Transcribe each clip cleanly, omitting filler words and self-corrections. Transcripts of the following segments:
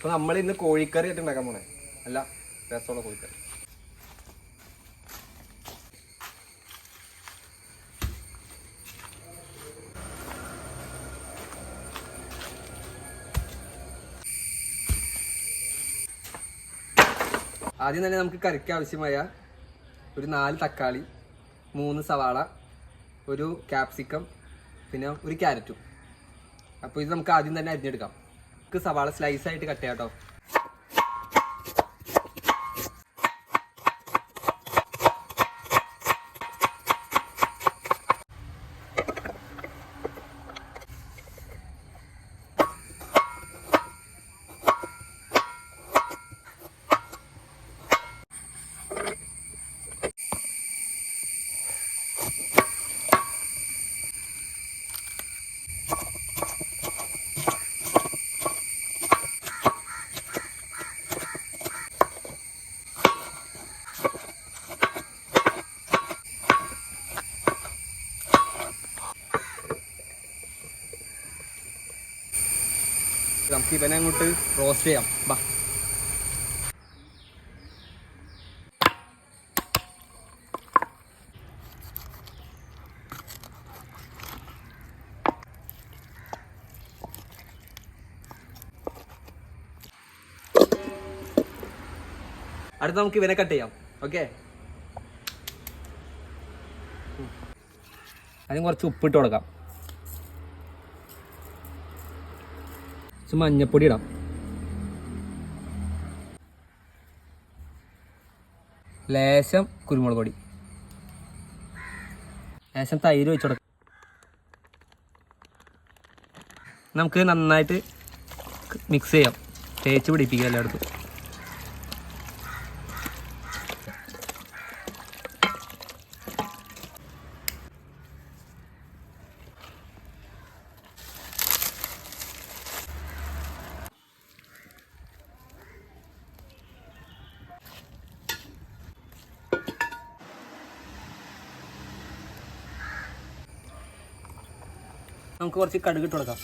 അപ്പോൾ നമ്മൾ ഇന്ന് കോഴിക്കറി ആയിട്ട് ഉണ്ടാക്കാൻ പോണേ. അല്ല, രസമുള്ള കോഴിക്കറി. ആദ്യം തന്നെ നമുക്ക് കറിക്ക് ആവശ്യമായ ഒരു 4 തക്കാളി, 3 സവാള, ഒരു ക്യാപ്സിക്കം, പിന്നെ ഒരു ക്യാരറ്റും. അപ്പോൾ ഇത് നമുക്ക് ആദ്യം തന്നെ അരിഞ്ഞെടുക്കാം. നമുക്ക് സവാള സ്ലൈസായിട്ട് കട്ട് ചെയ്യാം കേട്ടോ. നമുക്ക് ഇവനെ അങ്ങോട്ട് റോസ്റ്റ് ചെയ്യാം. ബാ, അടുത്ത് നമുക്ക് ഇവനെ കട്ട് ചെയ്യാം. ഓക്കെ, അതിന് കുറച്ച് ഉപ്പിട്ട് കൊടുക്കാം. മഞ്ഞപ്പൊടി ഇടാം, ലേശം കുരുമുളക് പൊടി, ലേശം തൈര് വെച്ച് കൊടുക്കാം. നമുക്ക് നന്നായിട്ട് മിക്സ് ചെയ്യാം, തേച്ച് പിടിപ്പിക്കുക എല്ലായിടത്തും. നമുക്ക് കുറച്ച് കടുക് ഇട്ട് കൊടുക്കാം.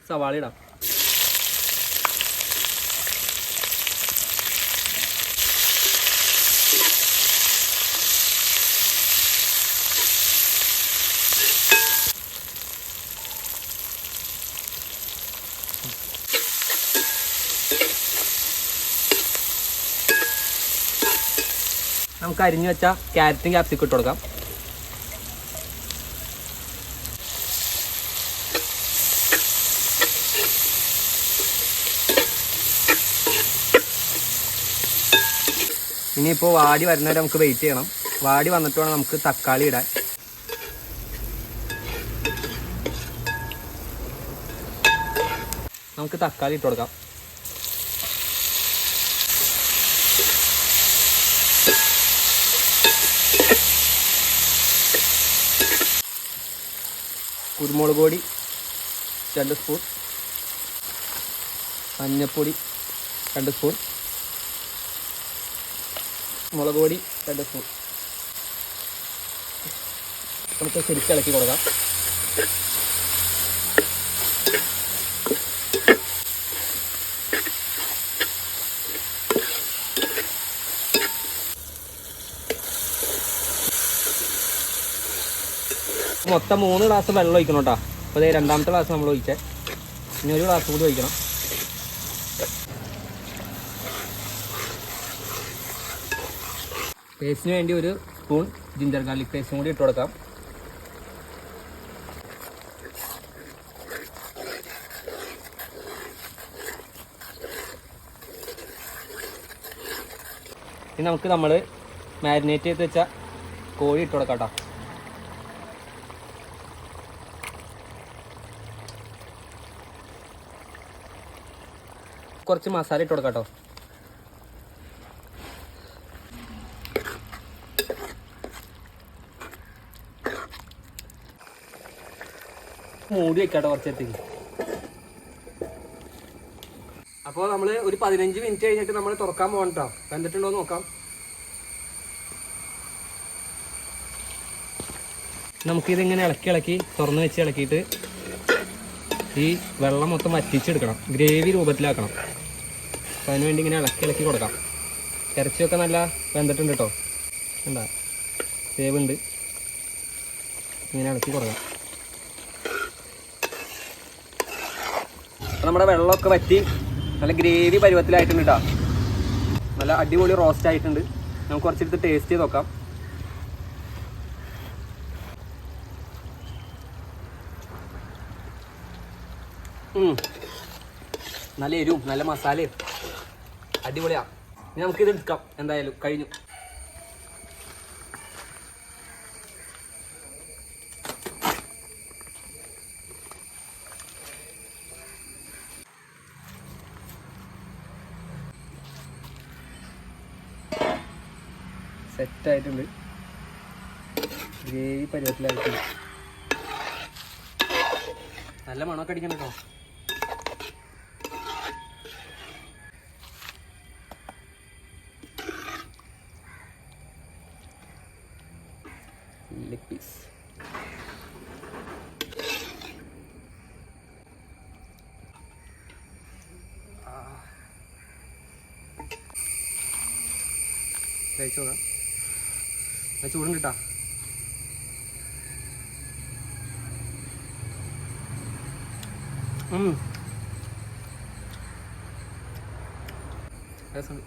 സവാള ഇടാം. നമുക്ക് അരിഞ്ഞു വെച്ച ക്യാരറ്റും ക്യാപ്സിക്കും ഇട്ട് കൊടുക്കാം. ഇനിയിപ്പോൾ വാടി വരുന്നവരെ നമുക്ക് വെയിറ്റ് ചെയ്യണം. വാടി വന്നിട്ട് വേണം നമുക്ക് തക്കാളി ഇടാൻ. നമുക്ക് തക്കാളി ഇട്ട് കൊടുക്കാം. കുരുമുളക് പൊടി 2 സ്പൂൺ, മഞ്ഞൾപ്പൊടി 2 സ്പൂൺ, മുളക് പൊടി 2 സ്പൂൺ. നമുക്ക് ശരിക്കും ഇളക്കി കൊടുക്കാം. മൊത്തം 3 ഗ്ലാസ് വെള്ളം ഒഴിക്കണം കേട്ടോ. അപ്പോൾ ഇതേ രണ്ടാമത്തെ ഗ്ലാസ് നമ്മൾ ഒഴിച്ചേ. ഇനി ഒരു ഗ്ലാസ് കൂടി ഒഴിക്കണം. പേസ്റ്റിന് വേണ്ടി 1 സ്പൂൺ ജിഞ്ചർ ഗാർലിക് പേസ്റ്റും കൂടി ഇട്ട് കൊടുക്കാം. ഇനി നമുക്ക് നമ്മൾ മാരിനേറ്റ് ചെയ്ത് വെച്ച കോഴി ഇട്ട് കൊടുക്കാം കേട്ടോ. കുറച്ച് മസാല ഇട്ട് കൊടുക്കാം കേട്ടോ. മൂടി വെക്കാട്ടോ കുറച്ചേരത്തേക്ക്. അപ്പോൾ നമ്മൾ ഒരു 15 മിനിറ്റ് കഴിഞ്ഞിട്ട് നമ്മൾ തുറക്കാൻ പോകണം കേട്ടോ. വെന്തിട്ടുണ്ടോ നോക്കാം. നമുക്കിതിങ്ങനെ ഇളക്കി ഇളക്കി തുറന്ന് വെച്ച് ഇളക്കിയിട്ട് ഈ വെള്ളം മൊത്തം വറ്റിച്ചെടുക്കണം, ഗ്രേവി രൂപത്തിലാക്കണം. അപ്പം അതിന് വേണ്ടി ഇങ്ങനെ ഇളക്കി ഇളക്കി കൊടുക്കാം. ഇറച്ചിയൊക്കെ നല്ല വെന്തിട്ടുണ്ട് കേട്ടോ, എന്താ വേവുണ്ട്. ഇങ്ങനെ ഇളക്കി കൊടുക്കാം. അപ്പം നമ്മുടെ വെള്ളമൊക്കെ വറ്റി നല്ല ഗ്രേവി പരുവത്തിലായിട്ടുണ്ട് കേട്ടോ. നല്ല അടിപൊളി റോസ്റ്റ് ആയിട്ടുണ്ട്. നമുക്ക് കുറച്ചെടുത്ത് ടേസ്റ്റ് ചെയ്ത് നോക്കാം. നല്ല എരിവും നല്ല മസാലയും അടിപൊളിയാണ്. ഇനി നമുക്കിത് എടുക്കാം. എന്തായാലും കഴിഞ്ഞു. സെറ്റായിട്ടുണ്ട്, ഗ്രേവി പരുവത്തിലായിട്ടുണ്ട്. നല്ല മണമൊക്കെ അടിക്കണം കേട്ടോ. ലെഗ് പീസ് കഴിച്ചു നോക്കാം. ചൂടുണ്ട് കേട്ടോ. രസമുണ്ട്.